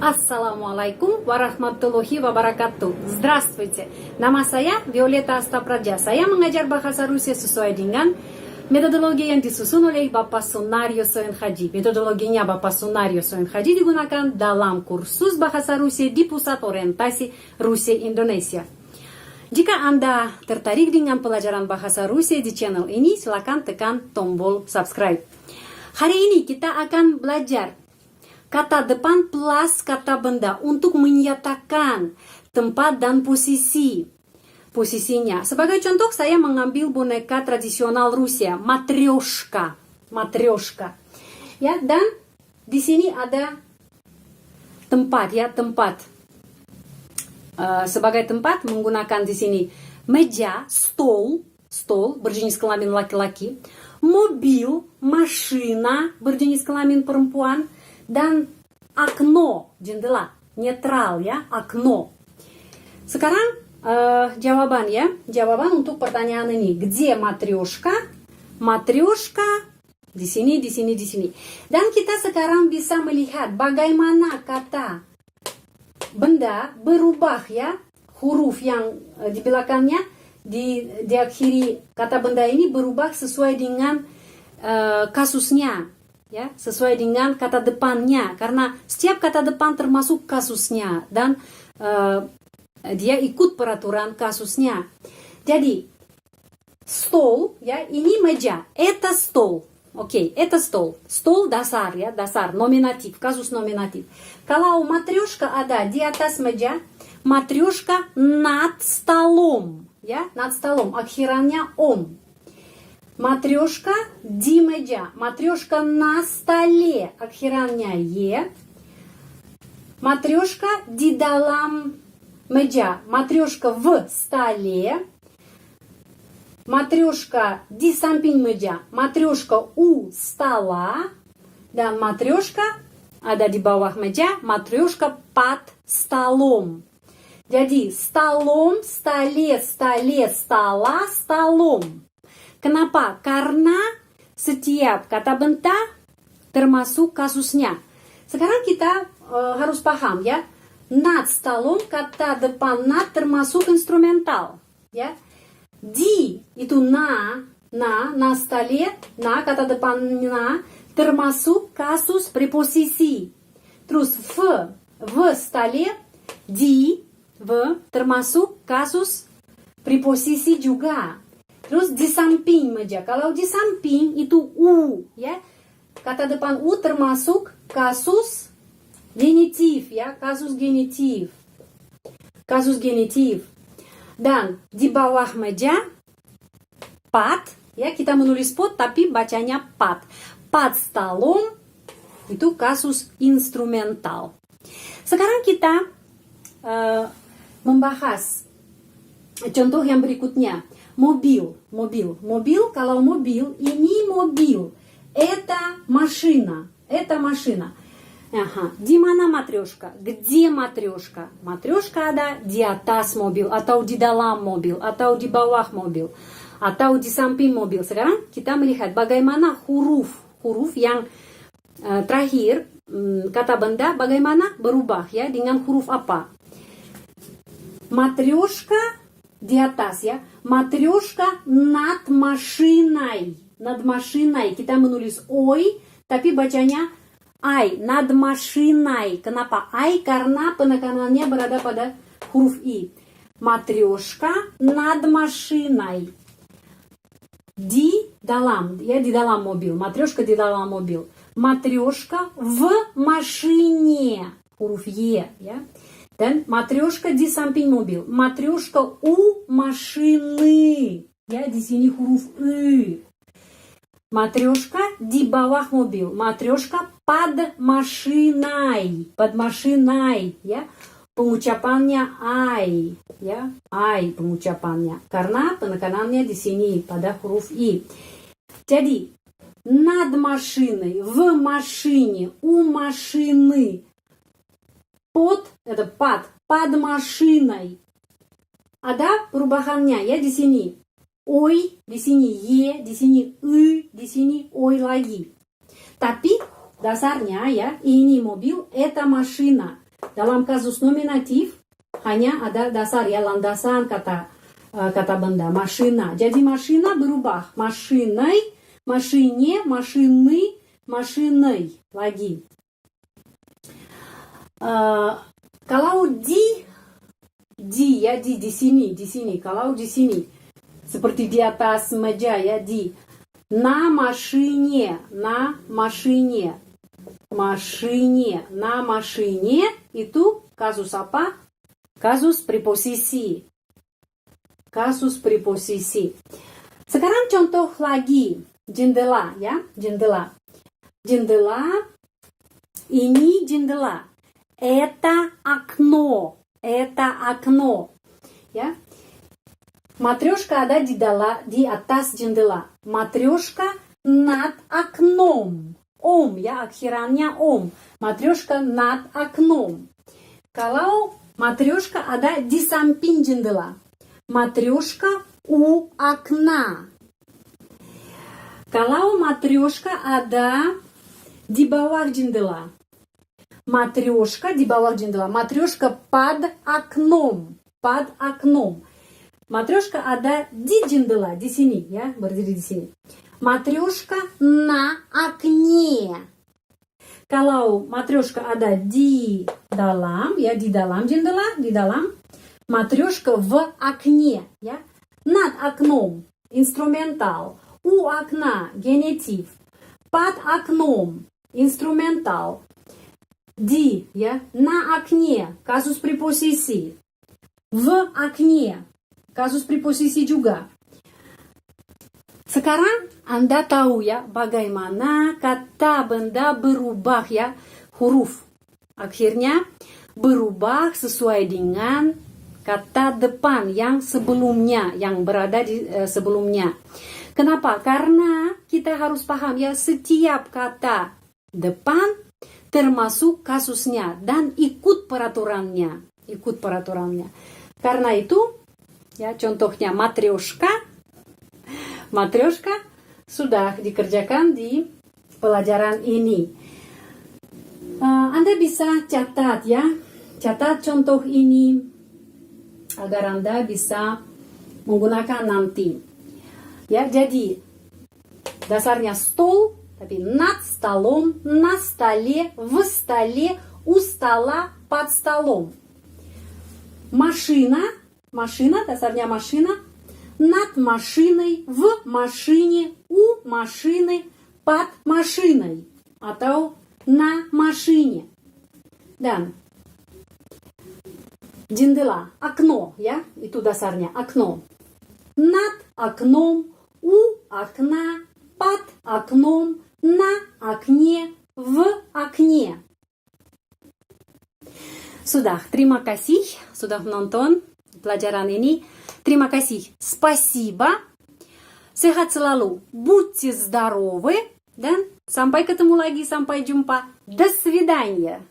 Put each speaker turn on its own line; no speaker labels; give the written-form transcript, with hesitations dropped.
Assalamualaikum warahmatullahi wabarakatuh. Здравствуйте. Nama saya Violeta Astapradja. Saya mengajar bahasa Rusia sesuai dengan metodologi yang disusun oleh Bapak Sunario Soen Haji. Metodologinya Bapak Sunario Soen Haji digunakan dalam kursus bahasa Rusia di Pusat Orientasi Rusia Indonesia. Jika Anda tertarik dengan pelajaran bahasa Rusia di channel ini, silakan tekan tombol subscribe. Hari ini kita akan belajar kata depan plus kata benda untuk menyatakan tempat dan posisinya. Sebagai contoh, saya mengambil boneka tradisional Rusia, matryoshka. Ya, dan di sini ada tempat, ya, tempat. Sebagai tempat menggunakan di sini meja, stol berjenis kelamin laki-laki, mobil, машина berjenis kelamin perempuan, dan окно, jendela, netral, ya, окно. Sekarang jawaban, ya, jawaban untuk pertanyaan ini. Где матрешка? Матрешка di sini. Dan kita sekarang bisa melihat bagaimana kata benda berubah, ya, huruf yang di belakangnya diakhiri kata benda ini berubah sesuai dengan kasusnya. Ya, sesuai dengan kata depannya, karena setiap kata depan termasuk kasusnya dan dia ikut peraturan kasusnya. Jadi stol, ya, ini meja, это стол. Oke, это стол. Stol dasar, ya, dasar, nominatif, kasus nominatif. Kalau матрешка ada di atas meja, матрешка над столом, ya, над столом, akhirannya om. Матрешка di meja, матрешка на столе, akhirannya ye. Матрешка di dalam meja, матрешка в столе. Матрешка di samping meja, матрешка у стола. Dan матрешка ada di bawah meja, матрешка под столом. Jadi столом, столе, стола, столом. Kenapa? Karena setiap kata benda termasuk kasusnya. Sekarang kita harus paham, ya. Над столом, kata depan над termasuk instrumental, ya. Di itu на столе, на kata depan на termasuk kasus preposisi. Terus в столе, di termasuk kasus preposisi juga. Terus di samping meja. Kalau di samping itu u, ya. Kata depan u termasuk kasus genitif, ya, kasus genitif. Dan di bawah meja под, ya, kita menulis pod tapi bacanya под. Под столом itu kasus instrumental. Sekarang kita membahas contoh yang berikutnya. Mobil. Kalau mobil, ini mobil. Это машина. Di mana матрешка? Где матрешка? Матрешка ada di atas mobil, atau di dalam mobil, atau di bawah mobil, atau di samping mobil. Sekarang kita melihat bagaimana huruf yang terakhir kata benda bagaimana berubah, ya, dengan huruf apa. Матрешка di atas, ya. Матрешка над машиной. Kita menulis ой, tapi bacanya ai. Над машиной. Kenapa ai? Karena penekanannya berada pada huruf i. Матрешка над машиной. Di dalam, ya, di dalam mobil. Матрешка di dalam mobil. Матрешка в машине. Huruf y, ya. Dan матрешка di samping mobil. Матрешка у машины. Ya, di sini huruf y. Матрешка di bawah mobil. Матрешка под машиной. Ya. Pengucapannya ai, ya. Ai pengucapannya. Karena penekanannya di sini pada huruf i. Jadi над машиной, в машине, у машины. Под машиной. Ada perubahannya, ya, di sini. Ой, di sini ye, di sini di sini ой lagi. Tapi dasarnya, ya, ini mobil, это машина. dalam kasus nominatif hanya ada dasar ya, landasan kata benda машина. Jadi машина berubah. Машиной, машине, машины, машиной. Lagi. Kalau di ya, di sini. Kalau di sini seperti di atas meja ya, di на машине, на машине, на машине itu kasus apa? Kasus preposisi. Kasus preposisi. Sekarang contoh lagi, jendela ya, jendela. Jendela, ini jendela. Это окно. Ya. Матрешка ada di atas jendela. Матрешка над окном. Om ya, akhirannya om. Матрешка над окном. Kalau матрешка ada di samping jendela. Матрешка у окна. Kalau матрешка ada di bawah jendela. Матрешка di bawah jendela. Матрешка под окном. Под окном. Матрешка ada di jendela, di sini ya, berdiri di sini. Матрешка на окне. Kalau матрешка ada di dalam, ya di dalam jendela, di dalam. Матрешка в окне, ya. Над окном, инструментал. У окна, генитив. Под окном, инструментал. Di, ya. На окне, kasus preposisi. В окне, kasus preposisi juga. Sekarang Anda tahu ya bagaimana kata benda berubah ya, huruf. Akhirnya berubah sesuai dengan kata depan yang sebelumnya, yang berada di sebelumnya. Kenapa? Karena kita harus paham ya, setiap kata depan termasuk kasusnya dan ikut peraturannya. Ikut peraturannya. Karena itu, ya contohnya matrioshka sudah dikerjakan di pelajaran ini. Anda bisa catat ya, catat contoh ini agar Anda bisa menggunakan nanti. Ya, jadi dasarnya stol, tapi над столом, на столе, в столе, у стола, под столом. Машина, dasarnya машина, над машиной, в машине, у машины, под машиной, atau на машине. Dan jendela, окно, ya, itu dasarnya, окно. Над окном, у окна, под окном, на окне, в окне. Sudah, terima kasih sudah menonton pelajaran ini. Terima kasih. Спасибо. Sehat selalu. Будьте здоровы. Dan sampai ketemu lagi. Sampai jumpa. До свидания.